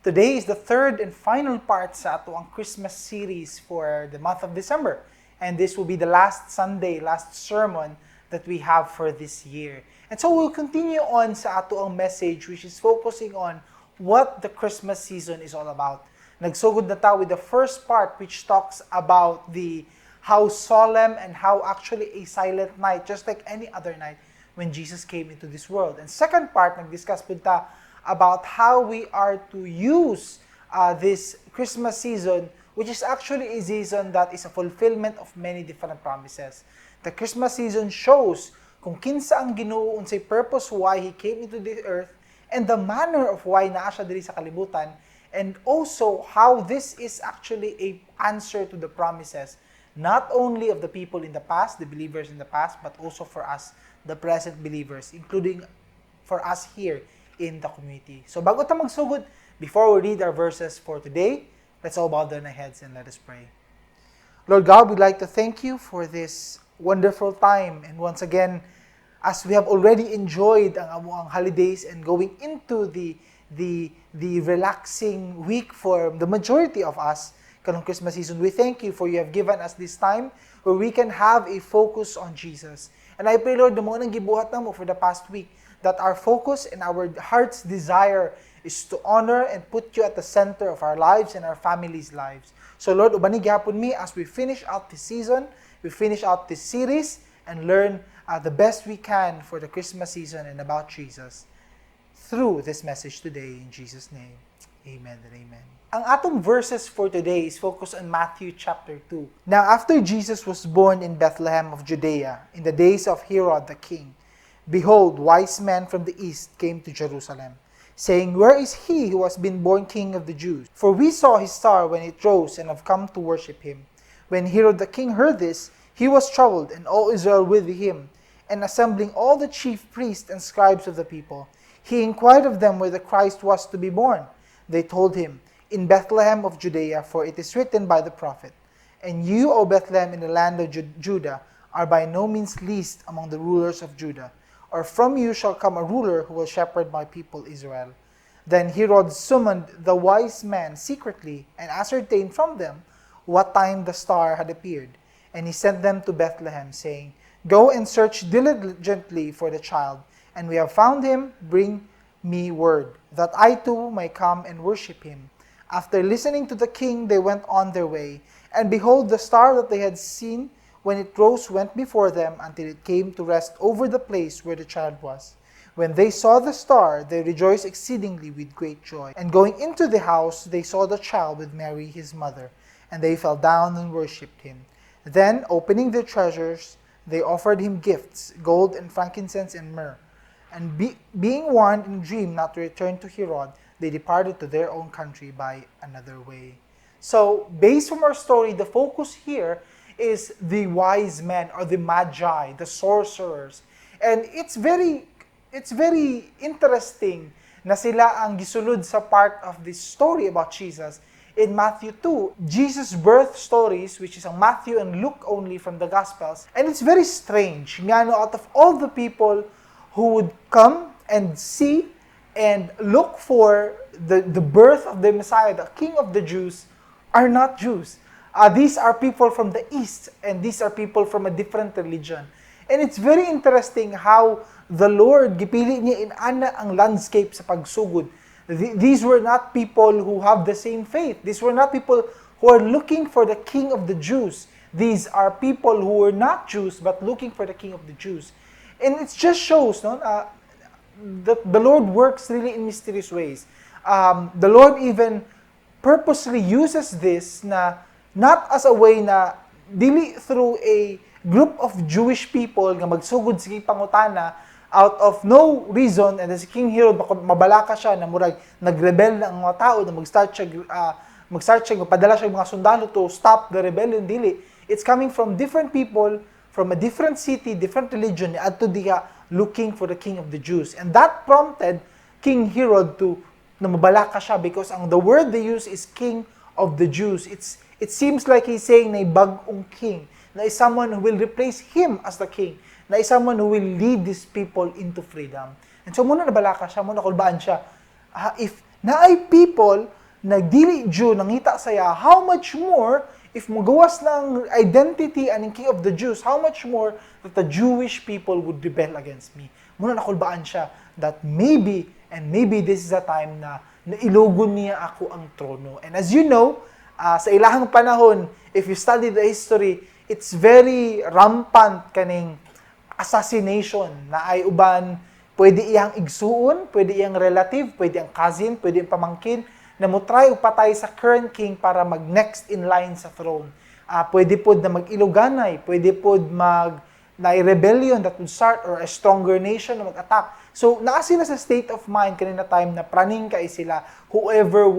Today is the third and final part sa ato ang Christmas series for the month of December. And this will be the last Sunday, last sermon that we have for this year. And so we'll continue on sa ato ang message which is focusing on what the Christmas season is all about. Nagsugod na tayo with the first part which talks about how solemn and how actually a silent night, just like any other night when Jesus came into this world. And second part, nag-discuss po ta about how we are to use this Christmas season, which is actually a season that is a fulfillment of many different promises. The Christmas season shows kung kinsa ang Ginoo unsay purpose why He came into the earth and the manner of why naa siya diri sa kalibutan, and also how this is actually a answer to the promises, not only of the people in the past, the believers in the past, but also for us, the present believers, including for us here in the community. So bago tayo magsugod, before we read our verses for today, let's all bow down our heads and let us pray. Lord God, we'd like to thank you for this wonderful time. And once again, as we have already enjoyed ang holidays and going into the relaxing week for the majority of us, kanong Christmas season, we thank you for you have given us this time where we can have a focus on Jesus. And I pray, Lord, the mga nang gibuhat na mo for the past week, that our focus and our heart's desire is to honor and put you at the center of our lives and our families' lives. So Lord, ubanig hapon me as we finish out this season, we finish out this series, and learn the best we can for the Christmas season and about Jesus through this message today. In Jesus' name, amen and amen. Ang atong verses for today is focused on Matthew chapter 2. Now after Jesus was born in Bethlehem of Judea, in the days of Herod the king, behold, wise men from the east came to Jerusalem, saying, Where is he who has been born King of the Jews? For we saw his star when it rose and have come to worship him. When Herod the king heard this, he was troubled, and all Israel with him. And assembling all the chief priests and scribes of the people, he inquired of them where the Christ was to be born. They told him, In Bethlehem of Judea, for it is written by the prophet, And you, O Bethlehem, in the land of Judah, are by no means least among the rulers of Judah. Or from you shall come a ruler who will shepherd my people Israel. Then Herod summoned the wise men secretly and ascertained from them what time the star had appeared. And he sent them to Bethlehem, saying, Go and search diligently for the child, and we have found him, bring me word, that I too may come and worship him. After listening to the king, they went on their way. And behold, the star that they had seen when it rose went before them until it came to rest over the place where the child was. When they saw the star, they rejoiced exceedingly with great joy. And going into the house, they saw the child with Mary his mother, and they fell down and worshipped him. Then, opening their treasures, they offered him gifts, gold and frankincense and myrrh. And being warned in a dream not to return to Herod, they departed to their own country by another way. So, based from our story, the focus here is the wise men or the magi, the sorcerers. And it's very interesting na sila ang gisulod sa part of this story about Jesus. In Matthew 2, Jesus' birth stories, which is ang Matthew and Luke only from the Gospels. And it's very strange. Nga no, out of all the people who would come and see and look for the birth of the Messiah, the King of the Jews, are not Jews. These are people from the East, and these are people from a different religion. And it's very interesting how the Lord, gipili niya in ana ang landscape sa pagsugod. These were not people who have the same faith. These were not people who are looking for the King of the Jews. These are people who were not Jews, but looking for the King of the Jews. And it just shows that the Lord works really in mysterious ways. The Lord even purposely uses this na not as a way na dili through a group of Jewish people nga magsugod sige pangutana out of no reason, and then si King Herod mabalaka siya na murag nagrebel na ang mga tao na magstart siya magpadala siya mga sundalo to stop the rebellion. Dili, it's coming from different people from a different city, different religion adto diha looking for the King of the Jews. And that prompted King Herod to na mabalaka siya because the word they use is King of the Jews. It seems like he's saying na bagong king, na is someone who will replace him as the king, na is someone who will lead these people into freedom. And so muna nabalaka siya, muna kulbaan siya. na ay people nagdili Jew nangita saya, how much more if magawas ng identity and king of the Jews, how much more that the Jewish people would rebel against me. Muna nakulbaan siya that maybe this is a time na nailogon niya ako ang trono. And as you know, sa ilahang panahon, if you study the history, it's very rampant kaning assassination na ay uban, pwede iyang igsuon, pwede iyang relative, pwede iyang cousin, pwede iyang pamangkin, na mo try upatay sa current king para mag-next in line sa throne. Pwede pod na mag-iluganay, pwede pod na-rebellion that would start or a stronger nation na mag-attack. So, naa sila sa state of mind kanina time na praning kay sila whoever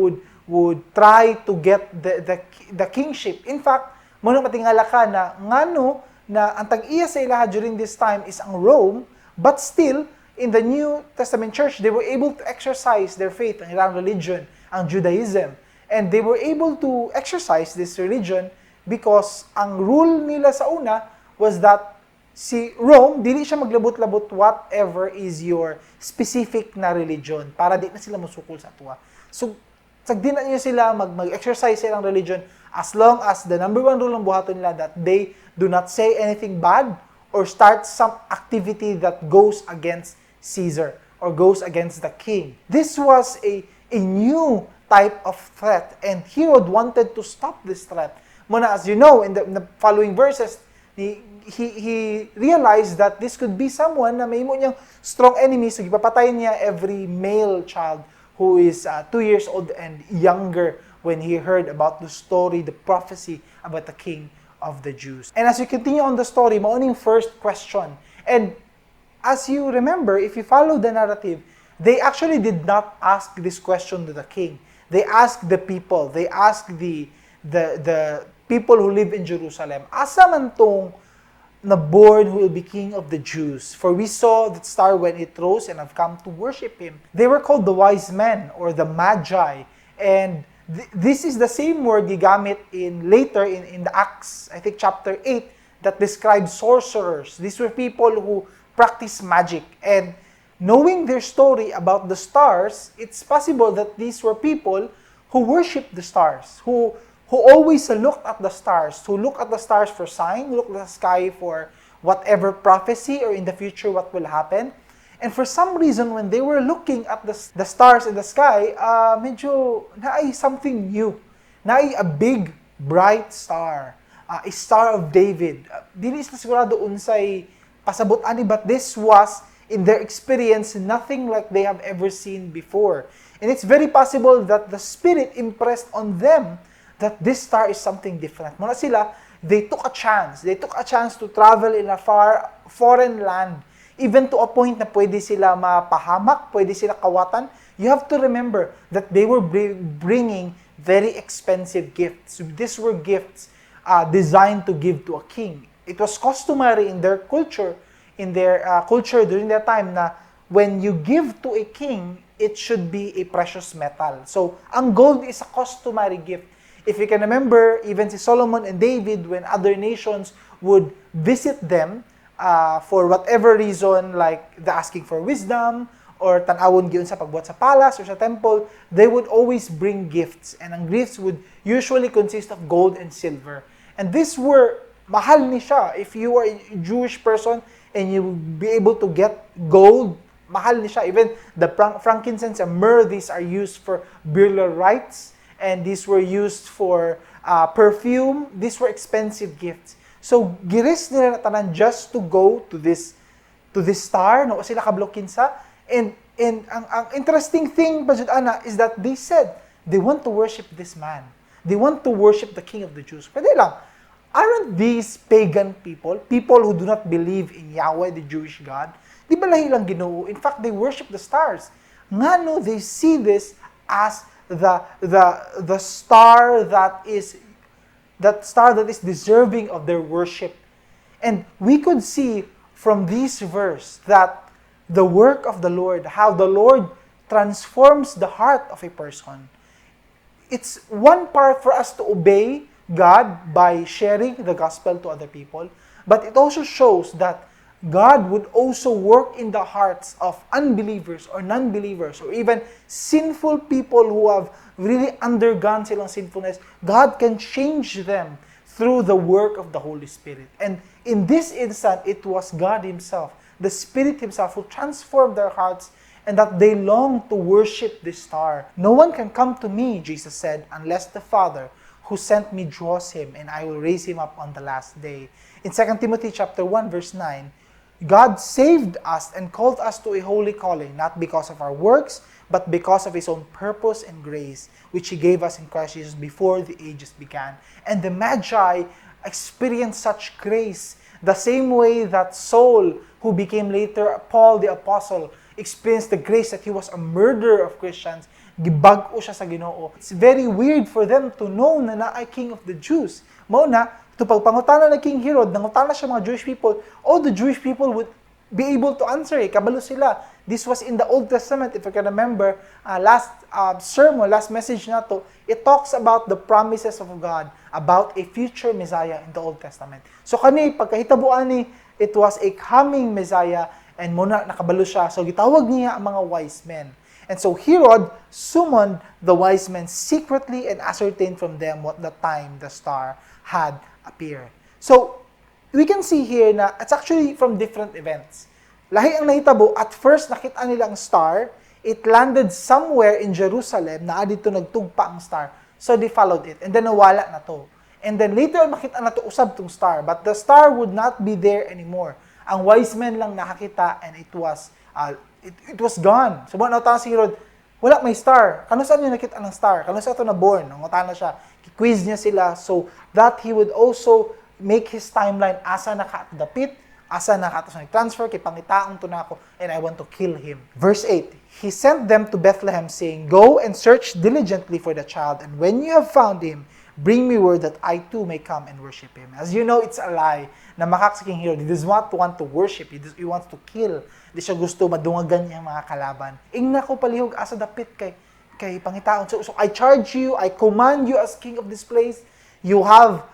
would try to get the kingship. In fact, muna matingala ka na ngano na ang tag-iya sa ilaha during this time is ang Rome, but still, in the New Testament church, they were able to exercise their faith, ang ilang religion, ang Judaism. And they were able to exercise this religion because ang rule nila sa una was that si Rome, dili siya maglabot-labot whatever is your specific na religion para di na sila musukol sa tuwa. So, sagdi na niyo sila mag-exercise silang religion as long as the number one rule ng buhaton nila that they do not say anything bad or start some activity that goes against Caesar or goes against the king. This was a new type of threat, and Herod wanted to stop this threat. Muna, as you know, in the following verses, he realized that this could be someone na may mo niyang strong enemy, so ipapatay niya every male child who is 2 years old and younger when he heard about the story, the prophecy about the king of the Jews. And as you continue on the story, maoning first question. And as you remember, if you follow the narrative, they actually did not ask this question to the king. They asked the people. They asked the people who live in Jerusalem. Asa man tong na born who will be king of the Jews? For we saw the star when it rose and have come to worship him. They were called the wise men or the magi. And this is the same word gigamit later in the Acts, I think chapter 8, that describes sorcerers. These were people who practice magic. And knowing their story about the stars, it's possible that these were people who worship the stars, who always looked at the stars, who look at the stars for sign, look at the sky for whatever prophecy or in the future what will happen. And for some reason, when they were looking at the stars in the sky, medyo naay something new. Naay a big, bright star, a star of David. Dili sila sigurado unsay pasabot ani, but this was, in their experience, nothing like they have ever seen before. And it's very possible that the Spirit impressed on them that this star is something different. Muna sila, they took a chance. They took a chance to travel in a foreign land, even to a point na pwede sila mapahamak, pwede sila kawatan. You have to remember that they were bringing very expensive gifts. These were gifts designed to give to a king. It was customary in their culture, during that time, na when you give to a king, it should be a precious metal. So, ang gold is a customary gift. If you can remember, even si Solomon and David, when other nations would visit them, for whatever reason, like the asking for wisdom, or tanawon giyon sa pagbuhat sa palace or sa temple, they would always bring gifts. And ang gifts would usually consist of gold and silver. And these were, mahal ni siya. If you are a Jewish person and you would be able to get gold, mahal ni siya. Even the frankincense and myrrh, these are used for burial rites. And these were used for perfume. These were expensive gifts. So, giris nila na tanan just to go to this star, no? Sila kablokin sa. And ang interesting thing, Ana, is that they said they want to worship this man. They want to worship the King of the Jews. Pwede lang. Aren't these pagan people who do not believe in Yahweh, the Jewish God? Di ba lahi lang Ginoo? In fact, they worship the stars. Ngano they see this as the star that is deserving of their worship. And we could see from this verse that the work of the Lord, how the Lord transforms the heart of a person. It's one part for us to obey God by sharing the gospel to other people, but it also shows that God would also work in the hearts of unbelievers or non-believers or even sinful people who have really undergone silang sinfulness. God can change them through the work of the Holy Spirit. And in this instant, it was God Himself, the Spirit Himself, who transformed their hearts and that they long to worship this star. No one can come to me, Jesus said, unless the Father who sent me draws him, and I will raise him up on the last day. In 2 Timothy chapter 1, verse 9, God saved us and called us to a holy calling, not because of our works, but because of His own purpose and grace, which He gave us in Christ Jesus before the ages began. And the Magi experienced such grace, the same way that Saul, who became later Paul the Apostle, experienced the grace that he was a murderer of Christians. Gibag-o siya sa Ginoo. It's very weird for them to know na naay King of the Jews. Mao na, ito pagpangutana na King Herod, nangutana siya mga Jewish people, all the Jewish people would be able to answer. Kabalo sila. This was in the Old Testament. If you can remember, last sermon, last message na to, it talks about the promises of God about a future Messiah in the Old Testament. So kani, pagkahitabuan ni, it was a coming Messiah, and muna nakabalo siya. So gitawag niya ang mga wise men. And so Herod summoned the wise men secretly and ascertained from them what the time the star had appeared. So, we can see here na it's actually from different events. Lahi ang nahitabo, at first nakita nila ang star, it landed somewhere in Jerusalem na dito nagtugpa ang star. So they followed it, and then nawala na to. And then later makita na to usab tong star, but the star would not be there anymore. Ang wise men lang nakakita, and it was gone. So, buwan na si Herod, wala may star. Kano saan niya nakita ng star? Kano saan ito na-born? Nangutan na siya. Quiz niya sila so that he would also make his timeline asa nakadapit, asa nakatos nag-transfer, kay pangitaong to na ako, and I want to kill him. Verse 8, He sent them to Bethlehem, saying, Go and search diligently for the child, and when you have found him, bring me word that I too may come and worship him. As you know, it's a lie na makak sa King Herod. He does not want to worship. He wants to kill. Hindi siya gusto madungagan niya mga kalaban. Ingna ko palihog asa dapit kay pangitaon. So I charge you, I command you as king of this place. You have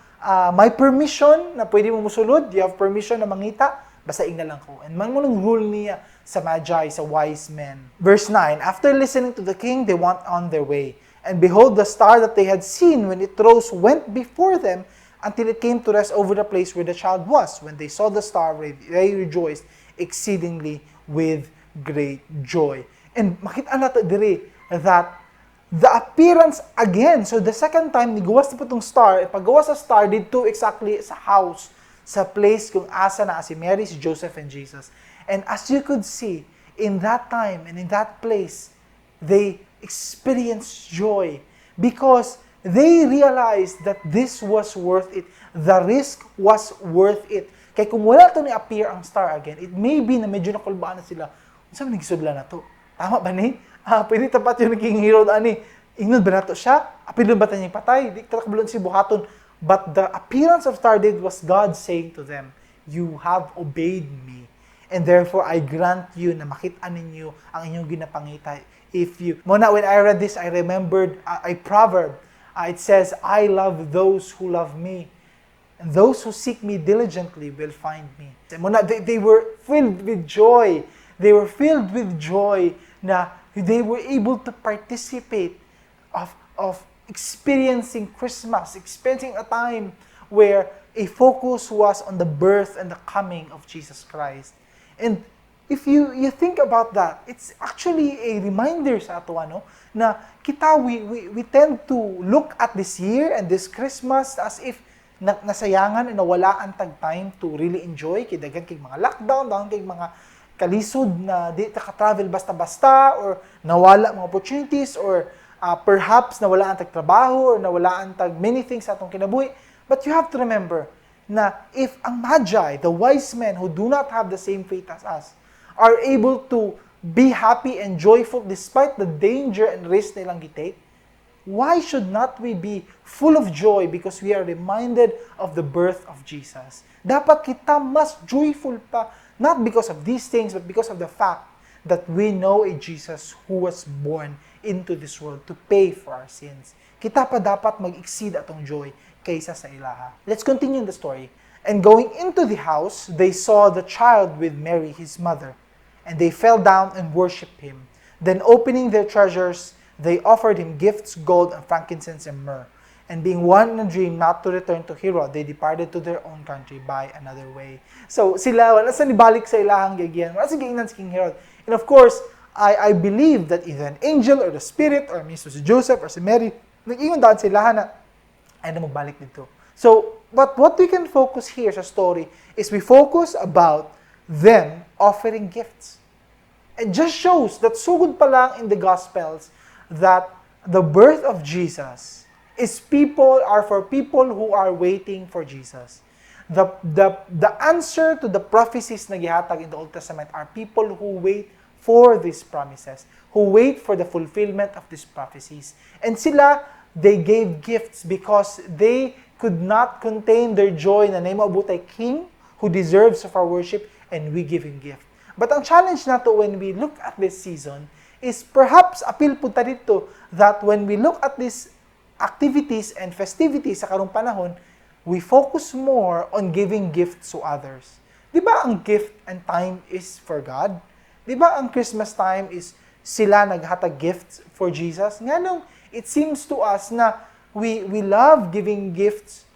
my permission na pwede mo musulod. You have permission na mangita. Basta ingna lang ko. And man mo nang rule niya sa Magi, sa wise men. Verse 9, After listening to the king, they went on their way. And behold, the star that they had seen when it rose went before them until it came to rest over the place where the child was. When they saw the star, they rejoiced exceedingly with great joy. And makita nato diri that the appearance again, so the second time, niguwas na po itong star, paggawas sa star, dito exactly sa house, sa place kung asa na si Mary, si Joseph, and Jesus. And as you could see, in that time and in that place, they experienced joy because they realized that this was worth it. The risk was worth it. Kaya kung wala ito ni-appear ang star again, it may be na medyo nakulbaan na sila. Saan nagisudla na to? Tama ba ni? Pwede tapat yung naging hero na ani. Ingnon ba na to siya? Apilon ba tayo niyang patay? Di takabulon si buhaton. But the appearance of star did was God saying to them, You have obeyed me. And therefore, I grant you na makita ninyo ang inyong ginapangita. When I read this, I remembered a proverb. It says, I love those who love me. And those who seek me diligently will find me. They were filled with joy. They were filled with joy na they were able to participate of experiencing Christmas, experiencing a time where a focus was on the birth and the coming of Jesus Christ. And if you think about that, it's actually a reminder sa ato na kita we tend to look at this year and this Christmas as if nasayangan and nawala ang time to really enjoy kay daghan kay mga lockdown, daghan kay mga kalisod na di ka-travel basta-basta or nawala mga opportunities or perhaps nawala ang trabaho or nawala ang many things sa atong kinabuhi. But you have to remember na if ang Magi, the wise men who do not have the same faith as us, are able to be happy and joyful despite the danger and risk nilang gitake, why should not we be full of joy because we are reminded of the birth of Jesus? Dapat kita mas joyful pa, not because of these things, but because of the fact that we know a Jesus who was born into this world to pay for our sins. Kita pa dapat mag-exceed atong joy kaysa sa ilaha. Let's continue the story. And going into the house, they saw the child with Mary, his mother, and they fell down and worshipped him. Then opening their treasures, they offered him gifts, gold, and frankincense, and myrrh. And being warned in a dream not to return to Herod, they departed to their own country by another way. So sila, wala sa nibalik sa ilahang gagyan, wala sa gainan si King Herod. And of course, I believe that either an angel or the spirit or mismo si Joseph or si Mary, nag-ingon daan sa ilahan na, ay na magbalik dito. So, but what we can focus here sa story is we focus about them offering gifts. It just shows that sugod pa lang in the Gospels that the birth of Jesus are for people who are waiting for Jesus. The answer to the prophecies na gihatag in the Old Testament are people who wait for these promises, who wait for the fulfillment of these prophecies. And sila, they gave gifts because they could not contain their joy na naimabutay King who deserves of our worship, and we give Him gift. But ang challenge nato when we look at this season is perhaps appeal punta dito that when we look at these activities and festivities sa karong panahon, we focus more on giving gifts to others. Di ba ang gift and time is for God? Di ba ang Christmas time is sila naghatag gifts for Jesus? Nga nung it seems to us na we love giving gifts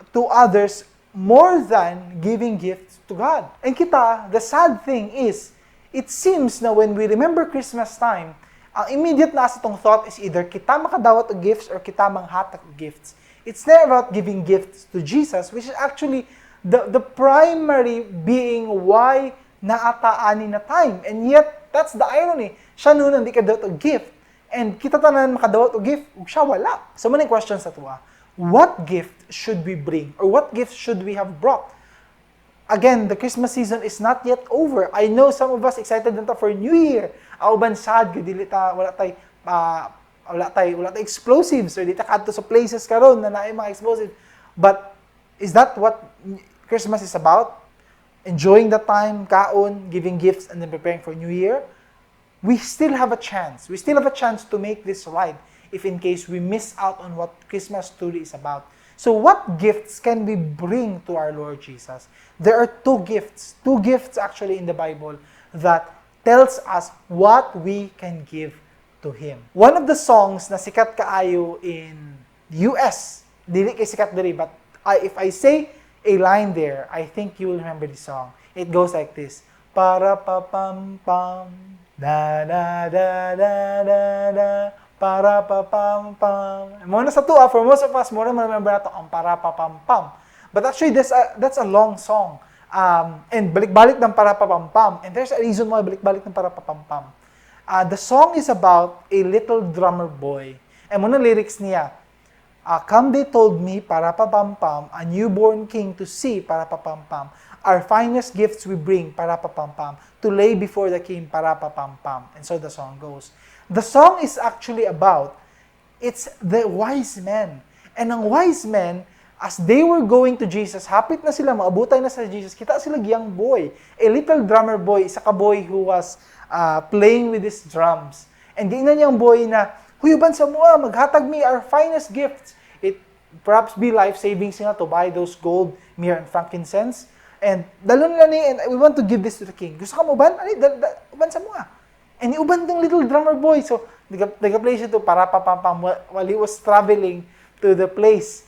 to others more than giving gifts to God. And kita, the sad thing is, it seems na when we remember Christmas time, ang immediate na sa tong thought is either kita makadawat og gifts or kita manghatag og gifts. It's never about giving gifts to Jesus, which is actually the primary being why naataani na time. And yet, that's the irony. Siya nun hindi ka dawat og gift. And kita tanan makadawat og gift, ug siya wala. So many questions sa tuwa. What gift should we bring? Or what gift should we have brought? Again, the Christmas season is not yet over. I know some of us excited na for New Year. Auban sad, dili ta wala tay explosives or di ta kadto sa places karon na naay mga explosives. But is that what Christmas is about? Enjoying the time, kaon, giving gifts, and then preparing for New Year? We still have a chance. We still have a chance to make this right if in case we miss out on what Christmas truly is about. So what gifts can we bring to our Lord Jesus? There are two gifts actually in the Bible that tells us what we can give to Him. One of the songs na sikat kaayo in US, dili kay sikat diri, but if I say a line there, I think you will remember the song. It goes like this: para pa pam pam, da da da da da da, para pa pam pam. Mo na sa tuwa, for most of us, mo na remember nato ang para pa pam pam. But actually, that's a long song. And balik-balik ng para pa pam pam. And there's a reason why balik-balik ng para pa pam pam. The song is about a little drummer boy. And muna lyrics niya, come they told me, para pa pam pam, a newborn king to see, para pa pam pam. Our finest gifts we bring, para pa pam pam, to lay before the king, para pa pam pam. And so the song goes. The song is actually about, it's the wise men. And ang wise men, as they were going to Jesus, hapit na sila, maabutay na sa Jesus, kita sila young boy, a little drummer boy, isa ka boy who was playing with his drums. And gingnan niyang boy na, huyuban sa mua, maghatag me our finest gifts. It perhaps be life savings nga to buy those gold, myrrh, and frankincense. And dalon nila ni, and we want to give this to the king. Gusto ka mo uban? Ani, uban sa mua. And iuban tong little drummer boy. So, nag-play siya to para papam while he was traveling to the place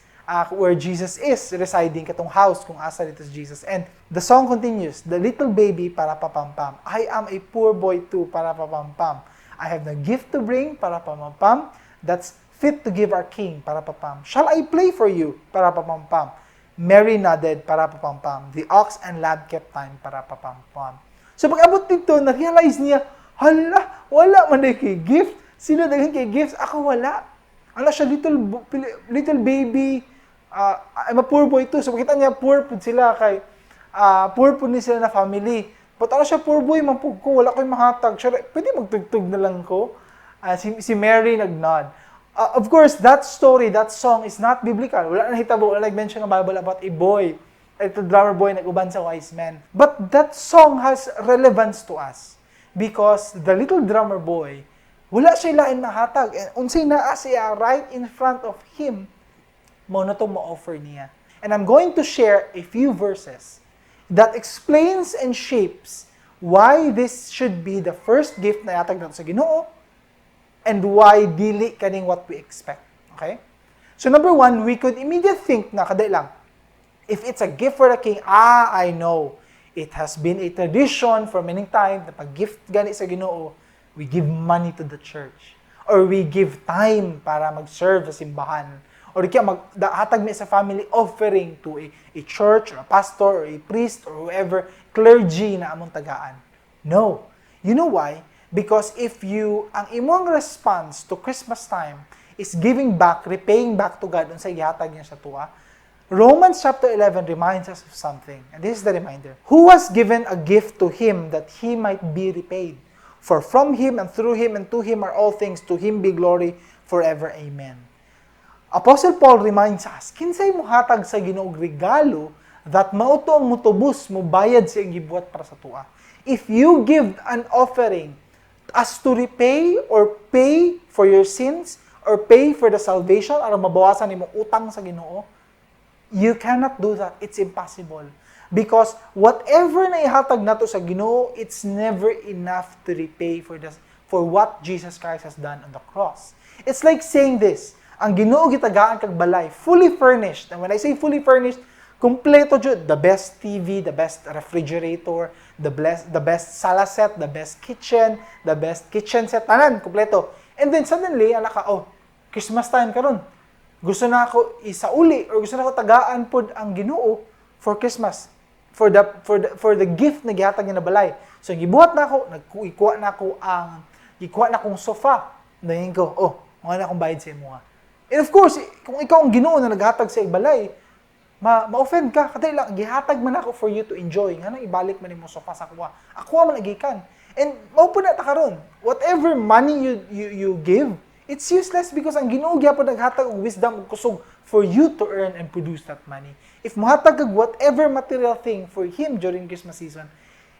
where Jesus is residing, katong house kung asa dito si Jesus. And the song continues, the little baby, para papampam. I am a poor boy too, para papampam. I have no gift to bring, para papampam. That's fit to give our king, para papam. Shall I play for you, para papampam. Mary nodded, para papampam. The ox and lad kept time, para papampam. So pag-abot dito, na-realize niya, hala, wala man na kay gift. Sila daghan kay gifts, ako wala. Ala siya, little baby, I'm a poor boy too. So makita niya, poor po sila kay, poor po ni sila na family. But ano siya, poor boy, mampug ko, wala ko yung mahatag. Siya, pwede magtugtog na lang ko. Si Mary nag-nod. Of course, that story, that song is not biblical. Wala na hitabo, wala nag-mention ng Bible about a boy, a drummer boy nag-uban sa wise men. But that song has relevance to us. Because the little drummer boy, wala siya lain mahatag. And unsay naa siya right in front of him, mo na itong ma-offer niya. And I'm going to share a few verses that explains and shapes why this should be the first gift na yatag nato sa Ginoo and why dili kaning what we expect. Okay? So number one, we could immediately think na kaday lang, if it's a gift for the king, I know. It has been a tradition for many times na pag gift gani sa Ginoo, we give money to the church. Or we give time para mag-serve sa simbahan. Or kaya hatag mi sa family offering to a church, or a pastor, or a priest, or whoever, clergy na among tagaan. No. You know why? Because if ang imong response to Christmas time is giving back, repaying back to God unsay gihatag niya sa tuwa, Romans chapter 11 reminds us of something. And this is the reminder. Who was given a gift to him that he might be repaid? For from him and through him and to him are all things, to him be glory forever. Amen. Apostle Paul reminds us, kinsay mo hatag sa Ginoo regalo that mauto ang mutubos mo bayad sa iyang gibuhat para sa tuwa. If you give an offering as to repay or pay for your sins or pay for the salvation aron mabawasan nimong utang sa Ginoo, you cannot do that. It's impossible. Because whatever na ihatag nato sa Ginoo, it's never enough to repay for what Jesus Christ has done on the cross. It's like saying this, ang Ginoo gitagaan kag balay, fully furnished. And when I say fully furnished, kumpleto jud, the best TV, the best refrigerator, the best sala set, the best kitchen set, tanan kumpleto. And then suddenly, Christmas time karon. Gusto na ako isauli or gusto na ako tagaan pod ang Ginoo for Christmas. For the gift na gihatag niya na balay. So gibuhat na ako, ikuha na akong sofa. Nahin ko, mga na akong bayad sa imo. And of course, kung ikaw ang Ginoo na naghatag sa balay, ma-offend ka. Katay lang, gihatag man ako for you to enjoy. Nga nang ibalik man mo sofa sa kuha. Ako man nagikan. And maupo na ta karon. Whatever money you give, it's useless because ang Ginoo gyapon naghatag og wisdom ug kusog for you to earn and produce that money. If mohatag kag whatever material thing for him during Christmas season,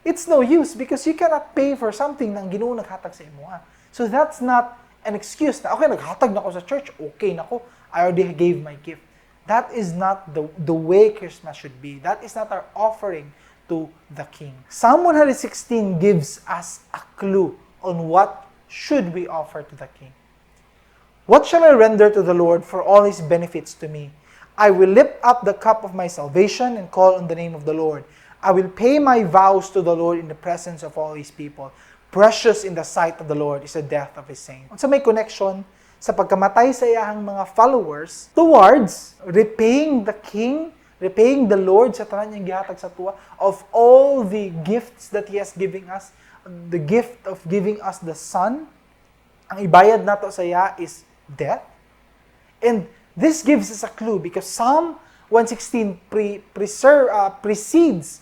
it's no use because you cannot pay for something nang Ginoo naghatag sa imo. So that's not an excuse na, okay, naghatag na ako sa church, okay na ako, I already gave my gift. That is not the way Christmas should be. That is not our offering to the King. Psalm 116 gives us a clue on what should we offer to the King. What shall I render to the Lord for all his benefits to me? I will lift up the cup of my salvation and call on the name of the Lord. I will pay my vows to the Lord in the presence of all his people. Precious in the sight of the Lord is the death of his saints. So may connection sa pagkamatay sa iyahang mga followers towards repaying the King, repaying the Lord sa tanan niyang gihatag sa tuwa of all the gifts that he has given us, the gift of giving us the Son. Ang ibayad nato sa iya is death. And this gives us a clue because Psalm 116 precedes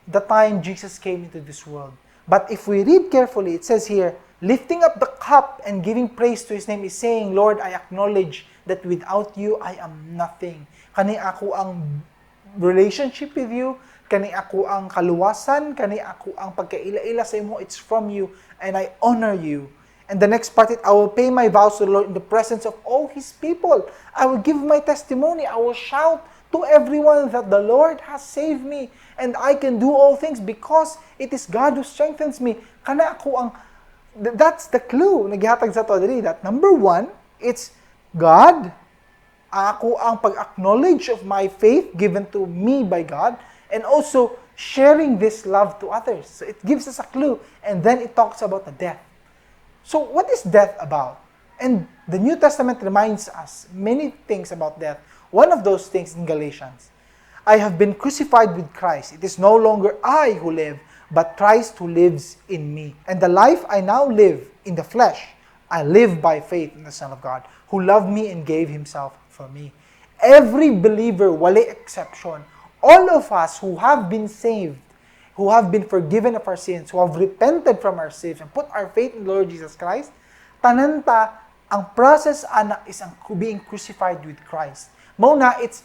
the time Jesus came into this world. But if we read carefully, it says here, lifting up the cup and giving praise to his name is saying, Lord, I acknowledge that without you, I am nothing. Kani ako ang relationship with you, kani ako ang kaluwasan, kani ako ang pagkaila-ila sa imo, it's from you, and I honor you. And the next part, I will pay my vows to the Lord in the presence of all his people. I will give my testimony. I will shout to everyone that the Lord has saved me. And I can do all things because it is God who strengthens me. Kana ako ang, that's the clue. Naghihatag sa to diri. That number one, it's God. Ako ang pag-acknowledge of my faith given to me by God. And also, sharing this love to others. So it gives us a clue. And then it talks about the death. So, what is death about? And the New Testament reminds us many things about death. One of those things in Galatians. I have been crucified with Christ. It is no longer I who live, but Christ who lives in me. And the life I now live in the flesh, I live by faith in the Son of God, who loved me and gave himself for me. Every believer, wala exception, all of us who have been saved, who have been forgiven of our sins, who have repented from our sins, and put our faith in the Lord Jesus Christ, tananta, ang process ana is ang being crucified with Christ. Muna, it's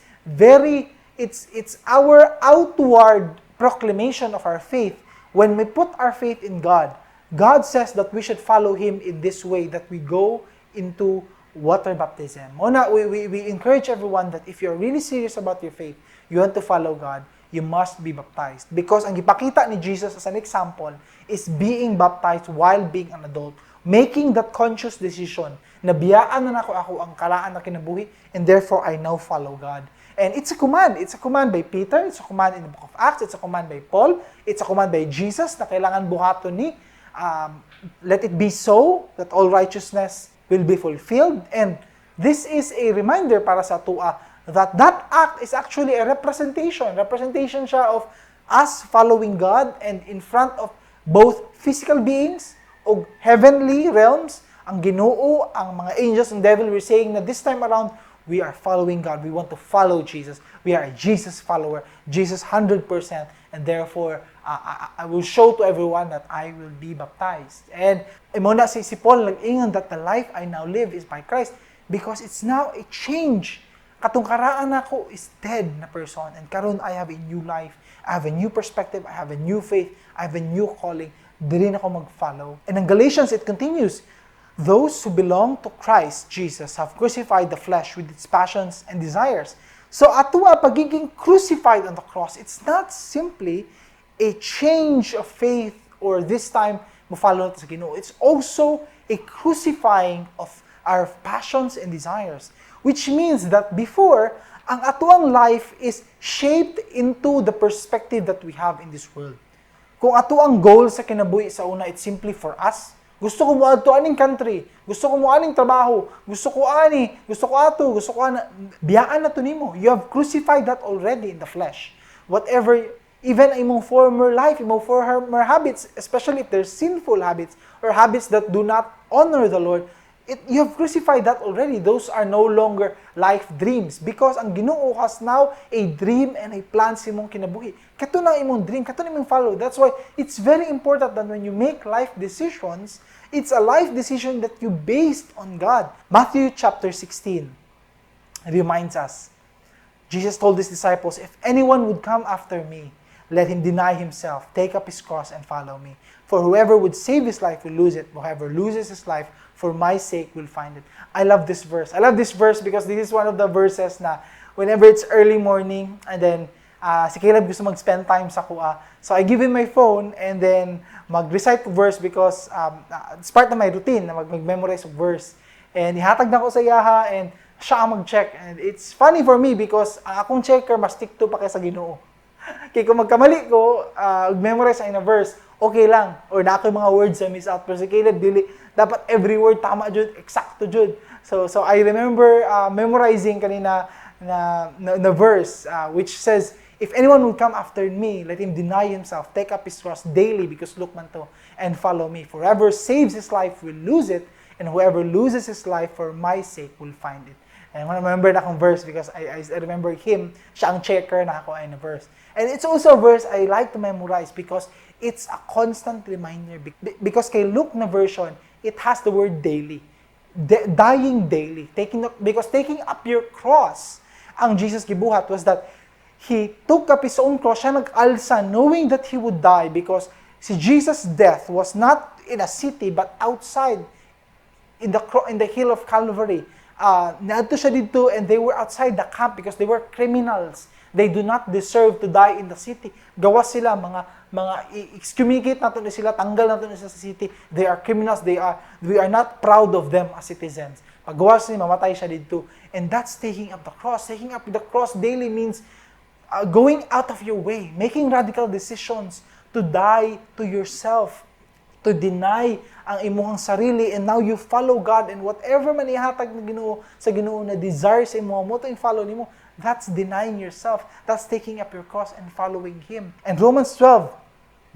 our outward proclamation of our faith. When we put our faith in God, God says that we should follow him in this way, that we go into water baptism. Muna, we encourage everyone that if you're really serious about your faith, you want to follow God, you must be baptized. Because ang ipakita ni Jesus as an example is being baptized while being an adult. Making that conscious decision na biyaan na ako ang kalaan na kinabuhi, and therefore I now follow God. And it's a command. It's a command by Peter, it's a command in the book of Acts, it's a command by Paul, it's a command by Jesus na kailangan buhaton ni let it be so that all righteousness will be fulfilled. And this is a reminder para sa atua that act is actually a representation. Representation siya of us following God, and in front of both physical beings o heavenly realms, ang Ginoo, ang mga angels and devil, we're saying na this time around, we are following God. We want to follow Jesus. We are a Jesus follower. Jesus 100%. And therefore, I will show to everyone that I will be baptized. And muna si Paul nag-ingon that the life I now live is by Christ because it's now a change. Katong karaan ako is dead na person. And karon I have a new life. I have a new perspective. I have a new faith. I have a new calling. Dili na ako mag-follow. And in Galatians, it continues, those who belong to Christ Jesus have crucified the flesh with its passions and desires. So atua pagiging crucified on the cross, it's not simply a change of faith or this time mo follow natin sa Ginoo. It's also a crucifying of our passions and desires, which means that before, ang atuang life is shaped into the perspective that we have in this world. Kung atuang goal sa kinabuhi sa una, it's simply for us. Gusto ko mo ato aning country, gusto ko mo aning trabaho, gusto ko ato, gusto ko ana. Biyaan na to nimo. You have crucified that already in the flesh. Whatever, even imong former life, imong former habits, especially if they're sinful habits or habits that do not honor the Lord, you have crucified that already. Those are no longer life dreams because ang Ginoo has now a dream and a plan sa imong kinabuhi. Kato na imong dream, kato na imong follow. That's why it's very important that when you make life decisions, it's a life decision that you based on God. Matthew chapter 16 reminds us, Jesus told his disciples, if anyone would come after me, let him deny himself, take up his cross, and follow me. For whoever would save his life will lose it. Whoever loses his life for my sake will find it. I love this verse. I love this verse because this is one of the verses na whenever it's early morning and then si Caleb gusto mag-spend time sa kuha. So I give him my phone and then mag-recite the verse because it's part of my routine na mag-memorize of verse. And ihatag na ko sa iyaha and siya ang mag-check. And it's funny for me because akong checker mas stick to pa kaya sa Ginoo. Kaya kung magkamali ko, memorize ang verse, okay lang. Or na ako yung mga words na miss out. Pero si Caleb, dili, dapat every word tama jud, eksakto jud. So I remember memorizing kanina na verse which says, if anyone will come after me, let him deny himself, take up his cross daily, because look man to, and follow me. For whoever saves his life will lose it, and whoever loses his life for my sake will find it. And I remember na akong verse because I remember him, siya ang checker na ako ay na verse. And it's also a verse I like to memorize because it's a constant reminder. Because kay Luke na version, it has the word daily. Dying daily. Because taking up your cross, ang Jesus gibuhat was that He took up His own cross, siya nag-alsa, knowing that He would die because si Jesus' death was not in a city but outside in the hill of Calvary. Naadto siya dito and they were outside the camp because they were criminals. They do not deserve to die in the city. Gawas sila, mga excommunicate natin sila, tanggal natin sila sa city. They are criminals, we are not proud of them as citizens. Pag gawas nila, mamatay siya dito. And that's taking up the cross. Taking up the cross daily means going out of your way, making radical decisions to die to yourself, to deny ang imuhang sarili, and now you follow God, and whatever man ihatag na Ginoo sa Ginoo na desire sa imo mo to follow nimo, that's denying yourself. That's taking up your cross and following Him. And Romans 12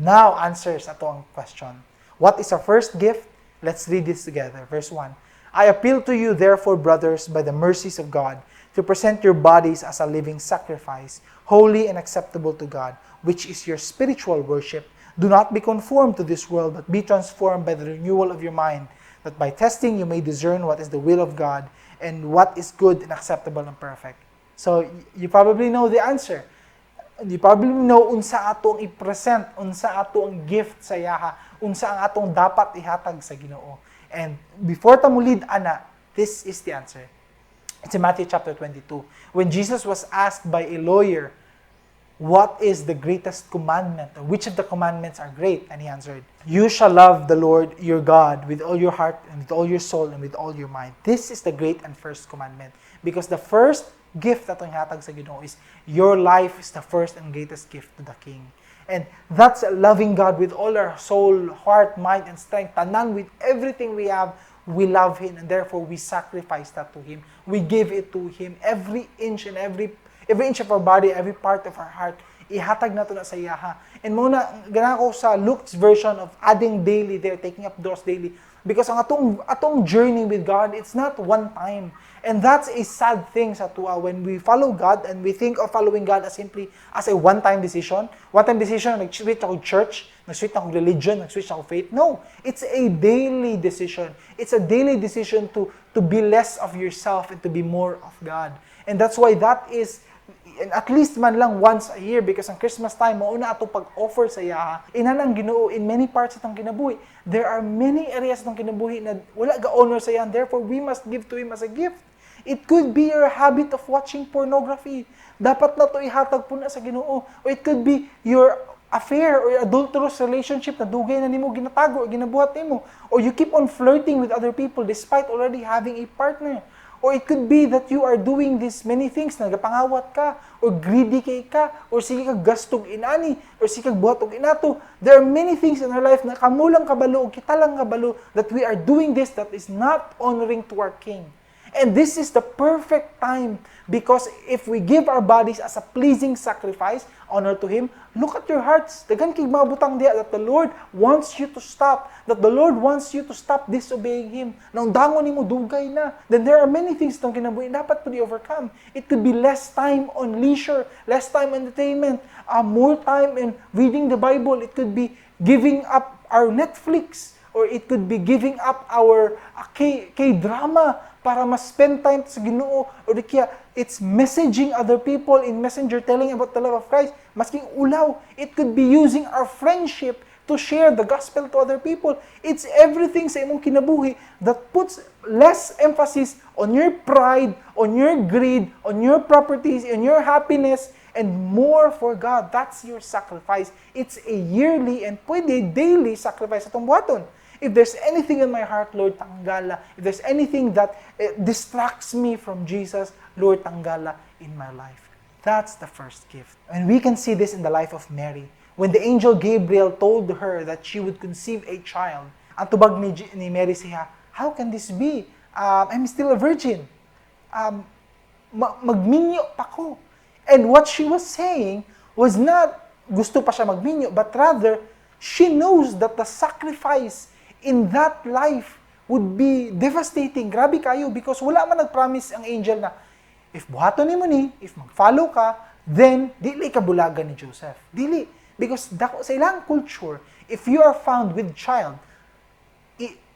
now answers ato ang question. What is our first gift? Let's read this together. Verse 1. I appeal to you, therefore, brothers, by the mercies of God, to present your bodies as a living sacrifice, holy and acceptable to God, which is your spiritual worship. Do not be conformed to this world, but be transformed by the renewal of your mind, that by testing you may discern what is the will of God, and what is good and acceptable and perfect. So, you probably know the answer. You probably know unsa ato ang i-present, unsa ato ang gift sa yaha, unsa ang atong dapat ihatag sa Ginoo. And before ta mulid ana, This is the answer. It's in Matthew chapter 22. When Jesus was asked by a lawyer, what is the greatest commandment? Or which of the commandments are great? And he answered, you shall love the Lord your God with all your heart and with all your soul and with all your mind. This is the great and first commandment. Because the first gift na itong hatag sa Ginoo is, your life is the first and greatest gift to the King. And that's loving God with all our soul, heart, mind, and strength. Tanan, with everything we have, we love Him, and therefore we sacrifice that to Him. We give it to Him. Every inch and every inch of our body, every part of our heart, ihatag na to na sa Yaha. And muna, gana ko sa Luke's version of adding daily there, taking up doors daily. Because ang atong journey with God, it's not one time. And that's a sad thing sa tuwa when we follow God and we think of following God as simply as a one-time decision. One-time decision, nag-switch ako church, nag-switch ako religion, nag-switch ako faith. No, it's a daily decision. It's a daily decision to be less of yourself and to be more of God. And that's why that is, at least man lang once a year, because ang Christmas time, mauna ato pag-offer sa Yaha. Inanang Ginoo in many parts itong kinabuhi. There are many areas itong kinabuhi na wala ga-honor sa Yaha, therefore we must give to Him as a gift. It could be your habit of watching pornography. Dapat na to ihatag po na sa Ginoo. Or it could be your affair or adulterous relationship na dugay na nimo ginatago o ginabuhat nimo. Or you keep on flirting with other people despite already having a partner. Or it could be that you are doing these many things, nagapangawat ka, or greedy kay ka, or sige kag gastog inani, or sige kag buhat og inato. There are many things in our life na kamulang kabalo o kita lang kabalo that we are doing this that is not honoring to our King. And this is the perfect time, because if we give our bodies as a pleasing sacrifice, honor to Him, look at your hearts. Dagan kay mga butang diya that the Lord wants you to stop. That the Lord wants you to stop disobeying Him. Nang dangon nimo dugay na. Then there are many things itong kinabuhi dapat to be overcome. It could be less time on leisure, less time on entertainment, more time in reading the Bible. It could be giving up our Netflix, or it could be giving up our K-drama para mas spend time sa Ginoo, or kaya it's messaging other people in Messenger telling about the love of Christ. Masking ulaw, it could be using our friendship to share the gospel to other people. It's everything sa imong kinabuhi that puts less emphasis on your pride, on your greed, on your properties, on your happiness, and more for God. That's your sacrifice. It's a yearly and pwede daily sacrifice atong buhaton. If there's anything in my heart, Lord, tanggala. If there's anything that distracts me from Jesus, Lord, tanggala in my life. That's the first gift. And we can see this in the life of Mary. When the angel Gabriel told her that she would conceive a child, ang tubag ni Mary siya, how can this be? I'm still a virgin. Magminyo pa ko. And what she was saying was not gusto pa siya magminyo, but rather, she knows that the sacrifice in that life would be devastating. Grabe kayo, because wala man nag-promise ang angel na, if buhaton ni mo ni, if mag-follow ka, then, dili ka bulagan ni Joseph. Dili. Because sa ilang culture, if you are found with child,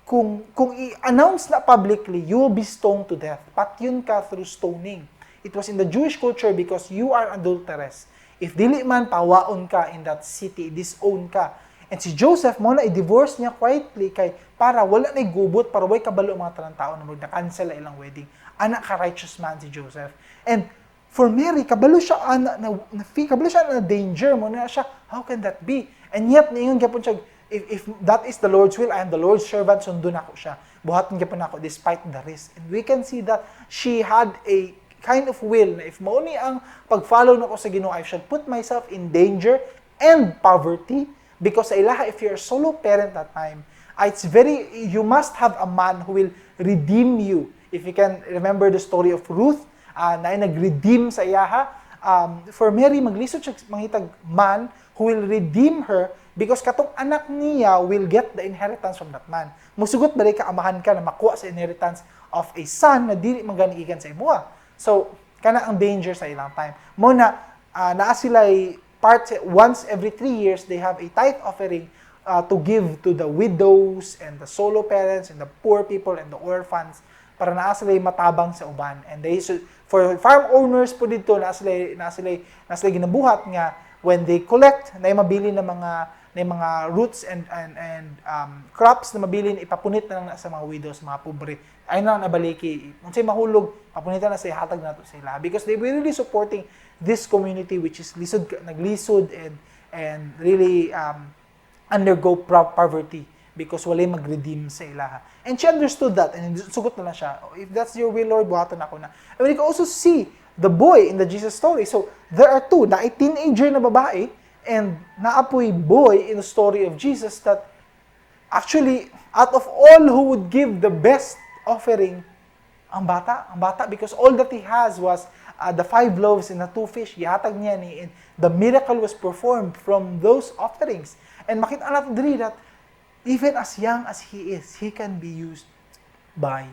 kung i-announce na publicly, you will be stoned to death. Patyon ka through stoning. It was in the Jewish culture because you are adulteress. If dili man, pawaon ka in that city, disown ka. And si Joseph, mo na i-divorce niya quietly kay para wala na gubot, para way kabalo mga talang-tao na mag-cancel ilang wedding. Anak ka righteous man si Joseph. And for Mary, kabalo siya na danger mo na siya. How can that be? And yet, niyon gyapon siya, if that is the Lord's will, I am the Lord's servant, sundon ako siya. Buhaton gyapon ako despite the risk. And we can see that she had a kind of will na if mauni ang pag-follow nako sa Ginoo, I should put myself in danger and poverty. Because sa ilaha, if you're a solo parent that time, you must have a man who will redeem you. If you can remember the story of Ruth, na nag-redeem sa iyaha, for Mary, maglisod siya mangitag man who will redeem her because katong anak niya will get the inheritance from that man. Musugot balik ka, amahan ka na makuha sa inheritance of a son na dili maganiigan sa imuha. So, kana ang danger sa ilang time. Muna, naa sila'y once every 3 years, they have a tithe offering to give to the widows and the solo parents and the poor people and the orphans para naa sila matabang sa uban. And they should, for farm owners po dito, naa sila ginabuhat nga when they collect, na mabili ng mga na yung mga roots and crops na mabilin, ipapunit na lang sa mga widows, mga pobre. Ayun na nabaliki. Kung sa'yo mahulog, papunitan na sa hatag na to sa ila. Because they were really supporting this community which is naglisod and really undergo poverty because walay mag-redeem sa ila. And she understood that and sugot na lang siya. If that's your will, Lord, buhatan ako na. And we can also see the boy in the Jesus story. So, there are two, na ay teenager na babae and naapoy boy in the story of Jesus that actually, out of all who would give the best offering, ang bata, because all that he has was the 5 loaves and the 2 fish, ihatag niya ni, and the miracle was performed from those offerings. And makita natin diri that even as young as he is, he can be used by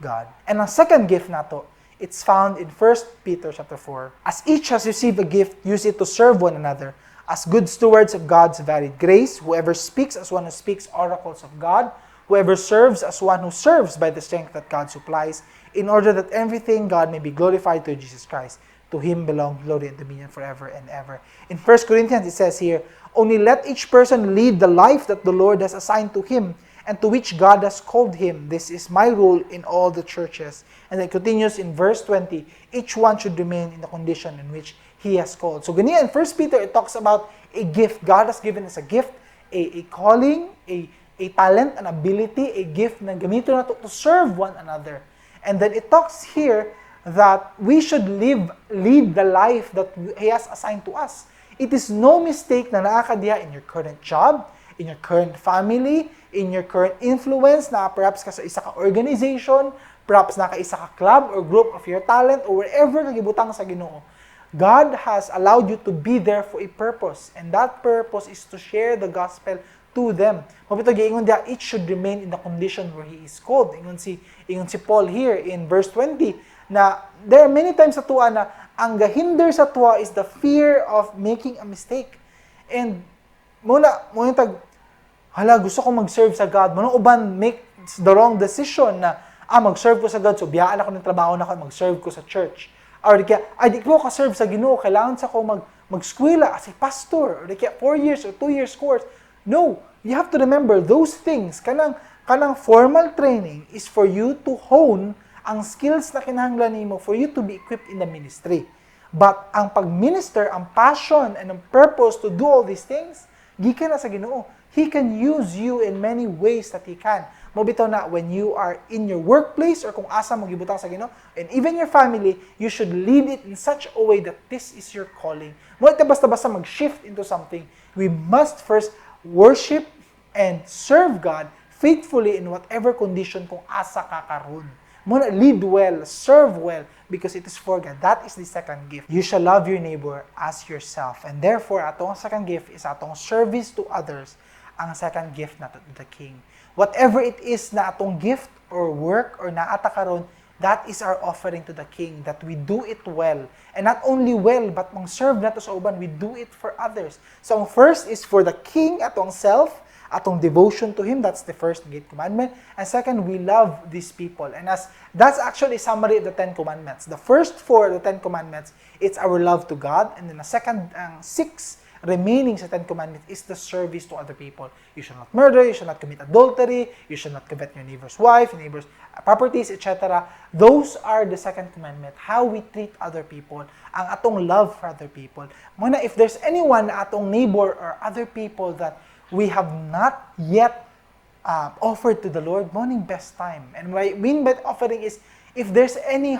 God. And ang second gift nato, it's found in 1 Peter chapter 4. As each has received a gift, use it to serve one another as good stewards of God's varied grace. Whoever speaks as one who speaks oracles of God, whoever serves as one who serves by the strength that God supplies, in order that everything God may be glorified through Jesus Christ. To Him belong glory and dominion forever and ever. In 1 Corinthians, it says here, only let each person lead the life that the Lord has assigned to him and to which God has called him. This is my rule in all the churches. And then it continues in verse 20, each one should remain in the condition in which he has called. So ganyan, in 1 Peter, it talks about a gift. God has given us a gift, a calling, a talent, an ability, a gift na gamitin natin to serve one another. And then it talks here that we should lead the life that He has assigned to us. It is no mistake na nakakadiha in your current job, in your current family, in your current influence, na perhaps ka sa isa ka organization, perhaps na ka isa ka club or group of your talent, or wherever nagibutang sa Ginoo. God has allowed you to be there for a purpose, and that purpose is to share the gospel to them. Mabito giingon dia, each should remain in the condition where he is called. Ingon si Paul here in verse 20 na there are many times sa tuwa na ang gahinder sa tuwa is the fear of making a mistake. And muna tag, hala, gusto ko mag-serve sa God. Manong uban make the wrong decision na mag-serve ko sa God, so biyaan ako ng trabaho na ako, mag-serve ko sa church. Or di kaya, di ko ka-serve sa Ginoo, kailangan sa ko mag-skwela as a pastor, or di kaya 4 years or 2 years course. No, you have to remember those things. Kanang formal training is for you to hone ang skills na kinahanglan nimo for you to be equipped in the ministry. But ang pag-minister, ang passion and ang purpose to do all these things, gikan na sa Ginoo. He can use you in many ways that He can. Mabitaw na when you are in your workplace or kung asa mo gibutang sa Ginoo, and even your family, you should lead it in such a way that this is your calling. Mo ito basta-basta mag-shift into something. We must first worship and serve God faithfully in whatever condition kung asa ka karon. Muna, lead well, serve well, because it is for God. That is the second gift. You shall love your neighbor as yourself. And therefore, atong second gift is atong service to others. Ang second gift na to the King. Whatever it is na atong gift or work or naata karon, that is our offering to the King, that we do it well. And not only well, but mang serve na to sa uban, we do it for others. So, ang first is for the King atong self, atong devotion to Him, that's the first great commandment. And second, we love these people. And that's actually a summary of the 10 commandments. The first 4 of the 10 commandments, it's our love to God. And then the second 6 remaining sa 10 commandments is the service to other people. You shall not murder, you shall not commit adultery, you shall not covet your neighbor's wife, your neighbor's properties, etc. Those are the second commandment, how we treat other people, ang atong love for other people. Muna, if there's anyone na atong neighbor or other people that we have not yet offered to the Lord, morning best time. And what I mean by offering is, if there's any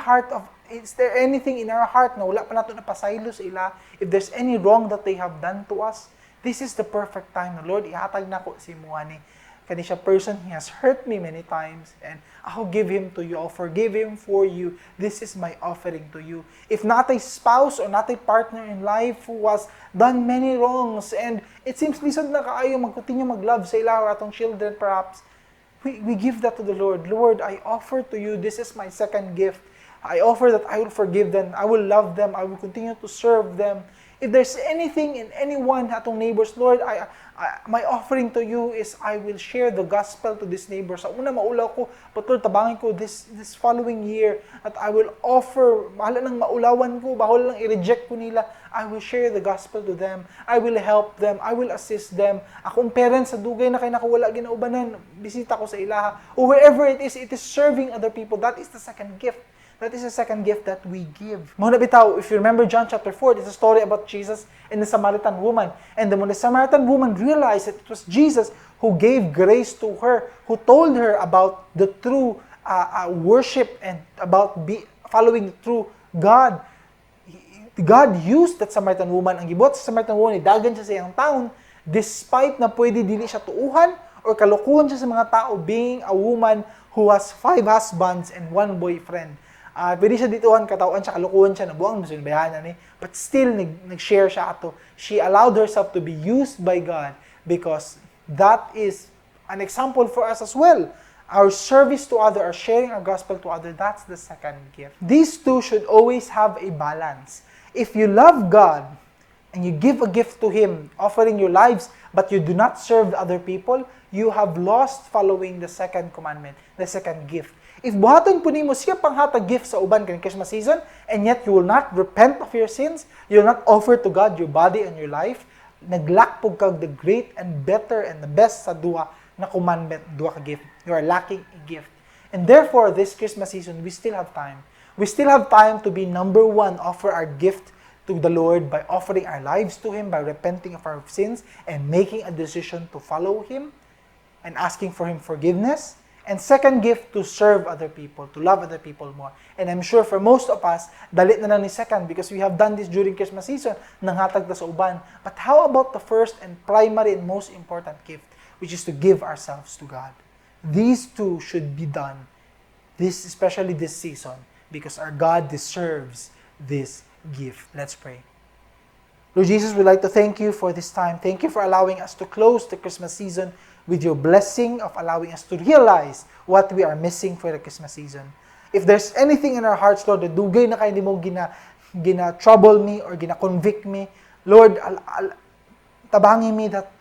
is there anything in our heart na wala pa nato napasaylo sa ila, if there's any wrong that they have done to us, this is the perfect time na, Lord, ihatag na ko si Muani. Kani siya person, he has hurt me many times, and I'll give him to you, I'll forgive him for you. This is my offering to you. If not a spouse or not a partner in life who has done many wrongs, and it seems lisod na kaayo mag-continue mag-love sa ila or atong children perhaps, we give that to the Lord. Lord, I offer to you, this is my second gift. I offer that I will forgive them, I will love them, I will continue to serve them. If there's anything in anyone atong neighbors, Lord, My offering to you is I will share the gospel to this neighbor. Sa una maulaw ko, but Lord, tabangin ko this following year at I will offer, bahala nang maulawan ko, bahala lang i-reject ko nila, I will share the gospel to them. I will help them. I will assist them. Akong parents sa dugay na kay nakawala ginaubanan, bisita ko sa ilaha. Or wherever it is serving other people. That is the second gift. That is the second gift that we give. Muna bitaw, if you remember John chapter 4, it's a story about Jesus and the Samaritan woman. And when the Samaritan woman realized that it was Jesus who gave grace to her, who told her about the true worship and about following the true God, God used that Samaritan woman. Ang gibuhat sa Samaritan woman, dagan siya sa iyang taon, despite na pwede dili siya tuuhan or kalukuhan siya sa mga tao, being a woman who has 5 husbands and 1 boyfriend. Pwede siya dituhan, katawan siya, kalukuhan siya, nabuang mo bayanan ni. But still, nag-share siya ato. She allowed herself to be used by God because that is an example for us as well. Our service to others, our sharing our gospel to others, that's the second gift. These two should always have a balance. If you love God and you give a gift to Him, offering your lives, but you do not serve other people, you have lost following the second commandment, the second gift. If buhaton po nimo siya panghatag gift sa uban kan Christmas season, and yet you will not repent of your sins, you will not offer to God your body and your life, naglack po kag the great and better and the best sa duha na commandment, duha ka gift. You are lacking a gift. And therefore, this Christmas season, we still have time. We still have time to be number one, offer our gift to the Lord by offering our lives to Him, by repenting of our sins, and making a decision to follow Him, and asking for Him forgiveness. And second gift, to serve other people, to love other people more. And I'm sure for most of us, dalit na lang ni second because we have done this during Christmas season, nanghatag ta sa uban. But how about the first and primary and most important gift, which is to give ourselves to God? These two should be done, especially this season, because our God deserves this gift. Let's pray. Lord Jesus, we'd like to thank you for this time. Thank you for allowing us to close the Christmas season with your blessing of allowing us to realize what we are missing for the Christmas season. If there's anything in our hearts, Lord, that dugay na kayo di mo gina-trouble me or gina-convict me, Lord, tabangin me that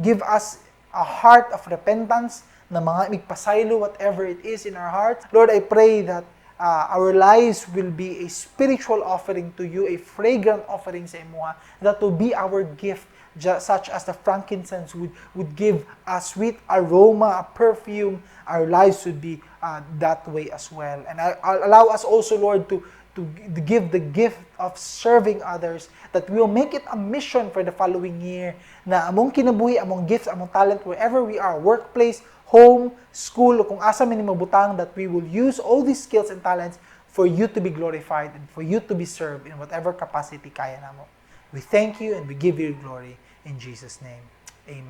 give us a heart of repentance na mga migpasaylo, whatever it is in our hearts. Lord, I pray that our lives will be a spiritual offering to you, a fragrant offering sa imuha, that will be our gift, such as the frankincense would give a sweet aroma, a perfume. Our lives would be that way as well. And allow us also, Lord, to give the gift of serving others, that we will make it a mission for the following year, na among kinabuhi, among gifts, among talent, wherever we are, workplace, home, school, o kung asa man mabutang, that we will use all these skills and talents for you to be glorified and for you to be served in whatever capacity kaya namo. We thank you and we give you glory in Jesus' name.